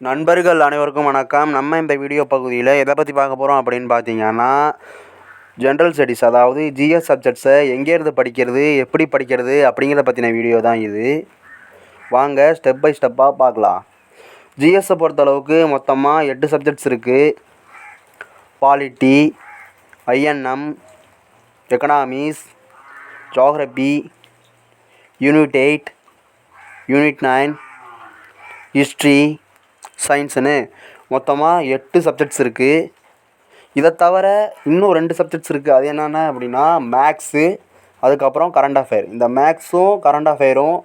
நண்பர்கள் அனைவருக்கும் வணக்கம். நம்ம இந்த வீடியோ பகுதியில் எதை பற்றி பார்க்க போகிறோம் அப்படின்னு பார்த்தீங்கன்னா, ஜென்ரல் ஸ்டடீஸ், அதாவது ஜிஎஸ் சப்ஜெக்ட்ஸை எங்கேருந்து படிக்கிறது, எப்படி படிக்கிறது அப்படிங்கிறத பற்றின வீடியோ தான் இது. வாங்க ஸ்டெப் பை ஸ்டெப்பாக பார்க்கலாம். ஜிஎஸ்ஸை பொறுத்தளவுக்கு மொத்தமாக 8 சப்ஜெக்ட்ஸ் இருக்குது. Polity, INM, economics, geography, unit 8, unit 9, history, சயின்ஸுன்னு மொத்தமாக 8 சப்ஜெக்ட்ஸ் இருக்குது. இதை தவிர இன்னும் 2 சப்ஜெக்ட்ஸ் இருக்குது. அது என்னென்ன அப்படின்னா மேக்ஸு, அதுக்கப்புறம் கரண்ட் அஃபேர். இந்த மேக்ஸும் கரண்ட் அஃபேரும்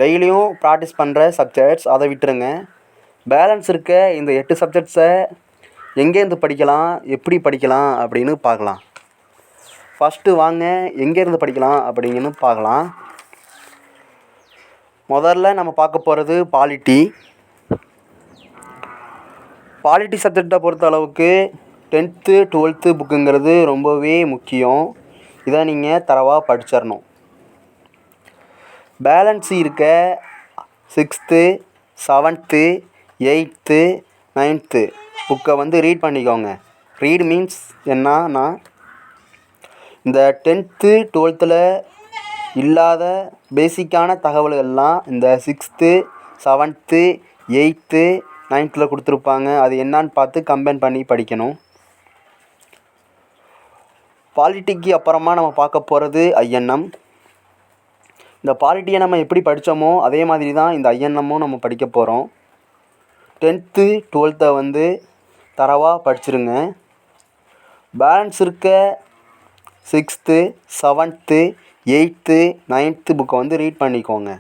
டெய்லியும் ப்ராக்டிஸ் பண்ணுற சப்ஜெக்ட்ஸ், அதை விட்டுருங்க. பேலன்ஸ் இருக்க இந்த 8 சப்ஜெக்ட்ஸை எங்கேருந்து படிக்கலாம், எப்படி படிக்கலாம் அப்படின்னு பார்க்கலாம். ஃபஸ்ட்டு வாங்க எங்கேருந்து படிக்கலாம் அப்படிங்கன்னு பார்க்கலாம். முதல்ல நம்ம பார்க்க போகிறது பாலிட்டி. பாலிட்டி சப்ஜெக்டை பொறுத்த அளவுக்கு 10th 12th புக்குங்கிறது ரொம்பவே முக்கியம். இதை நீங்கள் தரவாக படிச்சிடணும். பேலன்ஸ் இருக்க 6th 7th 8th 9th புக்கை ரீட் பண்ணிக்கோங்க. ரீட் மீன்ஸ் என்னன்னா, இந்த 10th 12th இல்லாத பேசிக்கான தகவல்கள்லாம் இந்த 6th 7th 8th 9th கொடுத்துருப்பாங்க. அது என்னான்னு பார்த்து கம்பைன் பண்ணி படிக்கணும். பாலிட்டிக்கு அப்புறமா நம்ம பார்க்க போகிறது ஐஎன்எம். இந்த பாலிட்டியை நம்ம எப்படி படித்தோமோ அதே மாதிரி தான் இந்த ஐஎன்எம்மும் நம்ம படிக்க போகிறோம். 10th 12th தரவாக படிச்சிருங்க. பேலன்ஸ் இருக்க 6th 7th 8th 9th புக்கை ரீட் பண்ணிக்கோங்க.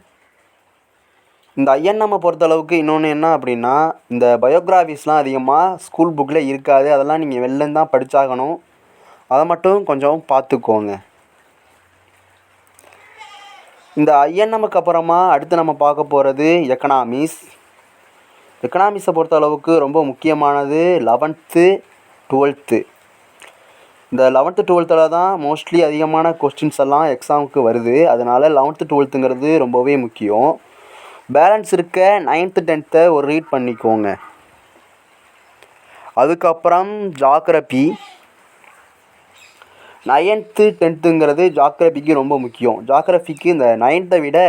இந்த ஐஎன்எம்மை பொறுத்தளவுக்கு இன்னொன்று என்ன அப்படின்னா, இந்த பயோகிராஃபிஸ்லாம் அதிகமாக ஸ்கூல் புக்கில் இருக்காது. அதெல்லாம் நீங்கள் வெளிலேருந்து தான் படித்தாகணும். அதை மட்டும் கொஞ்சம் பார்த்துக்கோங்க. இந்த ஐஎன்எம்முக்கு அப்புறமா அடுத்து நம்ம பார்க்க போகிறது எக்கனாமிக்ஸ். எக்கனாமிக்ஸை பொறுத்தளவுக்கு ரொம்ப முக்கியமானது 11th 12th. இந்த 11th 12th தான் மோஸ்ட்லி அதிகமான கொஸ்டின்ஸ் எல்லாம் எக்ஸாமுக்கு வருது. அதனால் 11th 12th ரொம்பவே முக்கியம். பேலன்ஸ் இருக்க 9th 10th ரீட் பண்ணிக்கோங்க. அதுக்கப்புறம் ஜியோகிரபி. 9th 10th ஜியோகிரபிக்கு ரொம்ப முக்கியம். ஜியோகிரபிக்கு இந்த 9th விட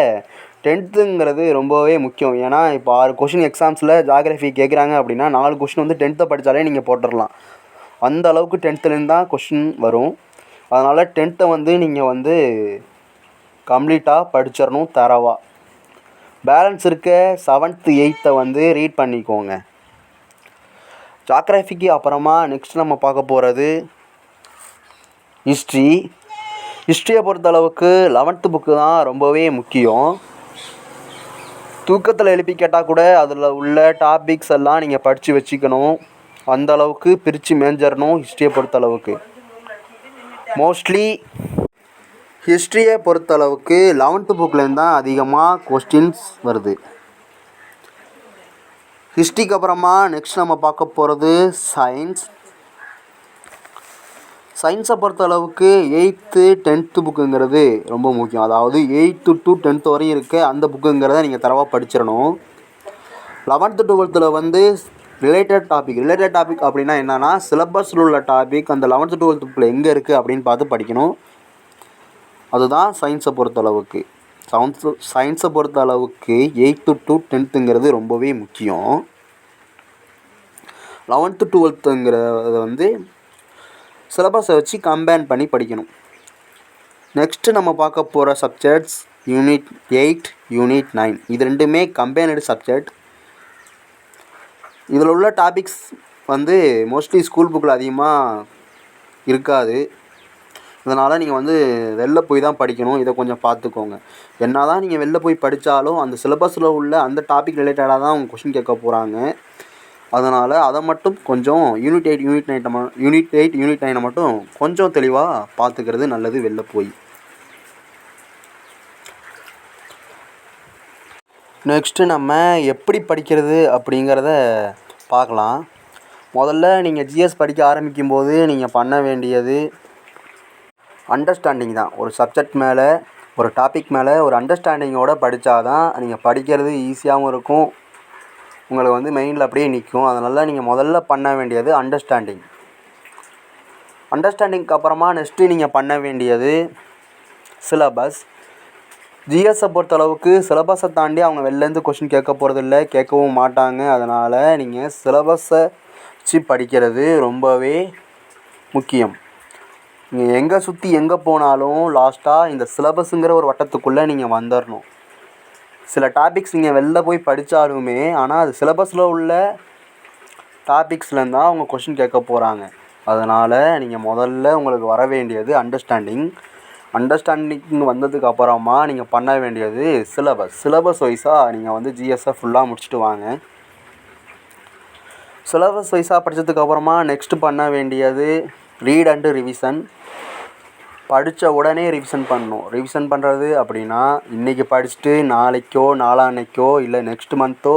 10th ரொம்பவே முக்கியம். ஏன்னா இப்போ 6 கொஷின் எக்ஸாம்ஸில் ஜியோகிரபி கேட்குறாங்க அப்படின்னா 4 கொஷின் 10th படித்தாலே நீங்கள் போட்டுடலாம். அந்த அளவுக்கு 10th தான் கொஷின் வரும். அதனால் 10th நீங்கள் கம்ப்ளீட்டாக படிச்சிடணும் தரவா. பேலன்ஸ் இருக்க 7th 8th ரீட் பண்ணிக்கோங்க. ஜியோகிரபிக்கு அப்புறமா நெக்ஸ்ட் நம்ம பார்க்க போகிறது ஹிஸ்ட்ரி. ஹிஸ்ட்ரியை பொறுத்தளவுக்கு 11th புக்கு தான் ரொம்பவே முக்கியம். தூக்கத்தில் எழுப்பி கேட்டால் கூட அதில் உள்ள டாபிக்ஸ் எல்லாம் நீங்கள் படித்து வச்சுக்கணும். அந்தளவுக்கு பிரித்து மேஞ்சிடணும் ஹிஸ்ட்ரியை பொறுத்தளவுக்கு. மோஸ்ட்லி ஹிஸ்ட்ரியை பொறுத்தளவுக்கு 11th புக்லேருந்து தான் அதிகமாக கொஸ்டின்ஸ் வருது. ஹிஸ்ட்ரிக்கு அப்புறமா நெக்ஸ்ட் நம்ம பார்க்க போகிறது சயின்ஸ். சயின்ஸை பொறுத்தளவுக்கு 8th 10th புக்குங்கிறது ரொம்ப முக்கியம். அதாவது 8th to 10th வரையும் இருக்க அந்த புக்குங்கிறத நீங்கள் தரவாக படிச்சிடணும். 11th 12th ரிலேட்டட் டாபிக் அப்படின்னா என்னென்னா, சிலபஸில் உள்ள டாபிக் அந்த 11th 12th புக்கில் எங்கே இருக்குது அப்படின்னு பார்த்து படிக்கணும். அதுதான் சயின்ஸை பொறுத்தளவுக்கு. சயின்ஸை பொறுத்தளவுக்கு 8th to 10th ரொம்பவே முக்கியம். 11th 12th சிலபஸை வச்சு கம்பேர் பண்ணி படிக்கணும். நெக்ஸ்ட்டு நம்ம பார்க்க போகிற சப்ஜெக்ட்ஸ் யூனிட் 8, யூனிட் 9. இது ரெண்டுமே கம்பைன்டு சப்ஜெக்ட். இதில் உள்ள டாபிக்ஸ் மோஸ்ட்லி ஸ்கூல் புக்கில் அதிகமாக இருக்காது. இதனால் நீங்கள் வெளில போய் தான் படிக்கணும். இதை கொஞ்சம் பார்த்துக்கோங்க. என்ன தான் நீங்கள் வெளில போய் படித்தாலும் அந்த சிலபஸில் உள்ள அந்த டாபிக் ரிலேட்டடாக தான் அவங்க கொஷின் கேட்க போகிறாங்க. அதனால் அதை மட்டும் கொஞ்சம் யூனிட் 8 யூனிட் 9 மட்டும் கொஞ்சம் தெளிவாக பார்த்துக்கிறது நல்லது வெளில போய். நெக்ஸ்ட்டு நம்ம எப்படி படிக்கிறது அப்படிங்கிறத பார்க்கலாம். முதல்ல நீங்கள் ஜிஎஸ் படிக்க ஆரம்பிக்கும்போது நீங்கள் பண்ண வேண்டியது அண்டர்ஸ்டாண்டிங் தான். ஒரு சப்ஜெக்ட் மேலே, ஒரு டாபிக் மேலே ஒரு அண்டர்ஸ்டாண்டிங்கோடு படித்தா தான் நீங்கள் படிக்கிறது ஈஸியாகவும் இருக்கும். உங்களுக்கு வந்து மைண்டில் அப்படியே நிற்கும். அதனால் நீங்கள் முதல்ல பண்ண வேண்டியது அண்டர்ஸ்டாண்டிங்க்கு அப்புறமா நெக்ஸ்ட்டு நீங்கள் பண்ண வேண்டியது சிலபஸ். ஜிஎஸ்ஸை பொறுத்தளவுக்கு சிலபஸை தாண்டி அவங்க வெளிலேருந்து கொஷின் கேட்க போகிறதில்ல, கேட்கவும் மாட்டாங்க. அதனால் நீங்கள் சிலபஸை வச்சு படிக்கிறது ரொம்பவே முக்கியம். நீங்கள் எங்கே சுற்றி எங்கே போனாலும் லாஸ்ட்டாக இந்த சிலபஸுங்கிற ஒரு வட்டத்துக்குள்ளே நீங்கள் வந்துடணும். சில டாபிக்ஸ் நீங்கள் வெளில போய் படித்தாலுமே ஆனால் அது சிலபஸில் உள்ள டாபிக்ஸ்லேருந்து தான் அவங்க கொஷின் கேட்க போகிறாங்க. அதனால் நீங்கள் முதல்ல உங்களுக்கு வர வேண்டியது அண்டர்ஸ்டாண்டிங் வந்ததுக்கு அப்புறமா நீங்கள் பண்ண வேண்டியது சிலபஸ் வைஸாக நீங்கள் வந்து ஜிஎஸ்ஸை ஃபுல்லாக முடிச்சுட்டு வாங்க. சிலபஸ் வைஸாக படித்ததுக்கப்புறமா நெக்ஸ்ட்டு பண்ண வேண்டியது ரீட் அண்டு ரிவிஷன். படித்த உடனே ரிவிஷன் பண்ணணும். ரிவிஷன் பண்ணுறது அப்படின்னா இன்றைக்கி படிச்சுட்டு நாளைக்கோ நாளான்னைக்கோ இல்லை நெக்ஸ்ட் மந்த்தோ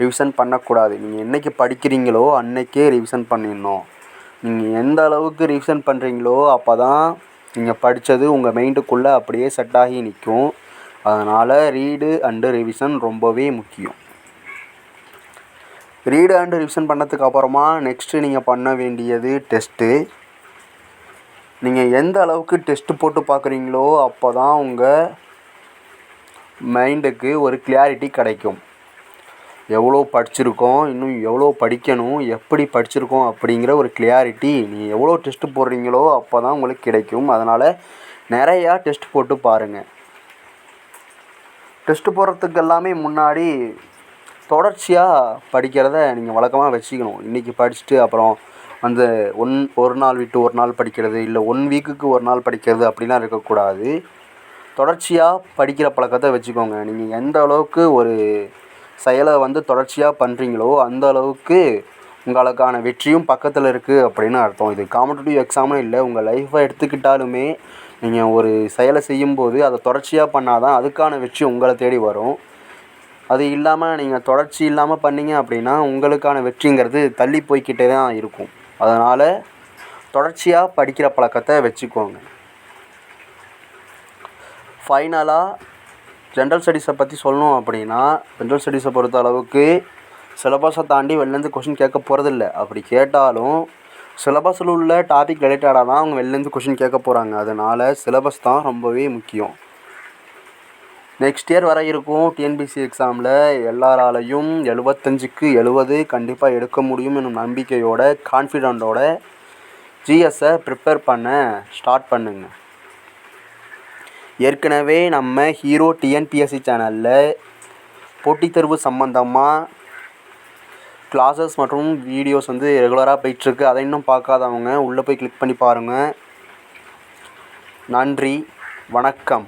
ரிவிஷன் பண்ணக்கூடாது. நீங்கள் என்றைக்கு படிக்கிறீங்களோ அன்றைக்கே ரிவிஷன் பண்ணிடணும். நீங்கள் எந்த அளவுக்கு ரிவிஷன் பண்ணுறீங்களோ அப்போ தான் நீங்கள் படித்தது உங்கள் மைண்டுக்குள்ளே அப்படியே செட் ஆகி நிற்கும். அதனால் ரீடு அண்டு ரிவிஷன் ரொம்பவே முக்கியம். ரீடு அண்டு ரிவிஷன் பண்ணதுக்கு அப்புறமா நெக்ஸ்ட்டு நீங்கள் பண்ண வேண்டியது டெஸ்ட்டு. நீங்கள் எந்த அளவுக்கு டெஸ்ட்டு போட்டு பார்க்குறீங்களோ அப்போ தான் உங்கள் மைண்டுக்கு ஒரு கிளாரிட்டி கிடைக்கும். எவ்வளோ படிச்சிருக்கோம், இன்னும் எவ்வளோ படிக்கணும், எப்படி படிச்சிருக்கோம் அப்படிங்கிற ஒரு கிளாரிட்டி நீங்கள் எவ்வளோ டெஸ்ட்டு போடுறீங்களோ அப்போ தான் உங்களுக்கு கிடைக்கும். அதனால் நிறையா டெஸ்ட் போட்டு பாருங்கள். டெஸ்ட்டு போடுறதுக்கு எல்லாமே முன்னாடி தொடர்ச்சியாக படிக்கிறத நீங்கள் வழக்கமாக வச்சுக்கணும். இன்றைக்கி படிச்சுட்டு அப்புறம் அந்த ஒரு நாள் விட்டு ஒரு நாள் படிக்கிறது, இல்லை 1 வீக்குக்கு ஒரு நாள் படிக்கிறது அப்படிலாம் இருக்கக்கூடாது. தொடர்ச்சியாக படிக்கிற பழக்கத்தை வச்சுக்கோங்க. நீங்கள் எந்த அளவுக்கு ஒரு செயலை வந்து தொடர்ச்சியாக பண்ணுறீங்களோ அந்த அளவுக்கு உங்களுக்கான வெற்றியும் பக்கத்தில் இருக்குது அப்படின்னு அர்த்தம். இது காம்படிட்டிவ் எக்ஸாமும் இல்லை, உங்கள் லைஃப்பை எடுத்துக்கிட்டாலுமே நீங்கள் ஒரு செயலை செய்யும்போது அதை தொடர்ச்சியாக பண்ணால் தான் அதுக்கான வெற்றி உங்களை தேடி வரும். அது இல்லாமல் நீங்கள் தொடர்ச்சி இல்லாமல் பண்ணீங்க அப்படின்னா உங்களுக்கான வெற்றிங்கிறது தள்ளி போய்கிட்டே தான் இருக்கும். அதனால் தொடர்ச்சியாக படிக்கிற பழக்கத்தை வச்சுக்கோங்க. ஃபைனலாக ஜென்ரல் ஸ்டடீஸை பற்றி சொல்லணும் அப்படின்னா ஜென்ரல் ஸ்டடீஸை பொறுத்த அளவுக்கு சிலபஸை தாண்டி வெளிலேருந்து கொஷின் கேட்க போகிறதில்ல. அப்படி கேட்டாலும் சிலபஸில் உள்ள டாபிக் ரிலேட்டடாக தான் அவங்க வெளிலேருந்து கொஷின் கேட்க போகிறாங்க. அதனால் சிலபஸ் தான் ரொம்பவே முக்கியம். நெக்ஸ்ட் இயர் வர இருக்கும் டிஎன்பிஎஸ்சி எக்ஸாமில் எல்லாராலையும் 75க்கு 70 கண்டிப்பாக எடுக்க முடியும் என்னும் நம்பிக்கையோட கான்ஃபிடென்ட்டோட ஜிஎஸ்ஸை ப்ரிப்பேர் பண்ண ஸ்டார்ட் பண்ணுங்க. ஏற்கனவே நம்ம ஹீரோ டிஎன்பிஎஸ்சி சேனலில் போட்டித் தேர்வு சம்மந்தமாக கிளாஸஸ் மற்றும் வீடியோஸ் வந்து ரெகுலராக போயிட்டுருக்கு. அதை இன்னும் பார்க்காதவங்க உள்ளே போய் கிளிக் பண்ணி பாருங்கள். நன்றி, வணக்கம்.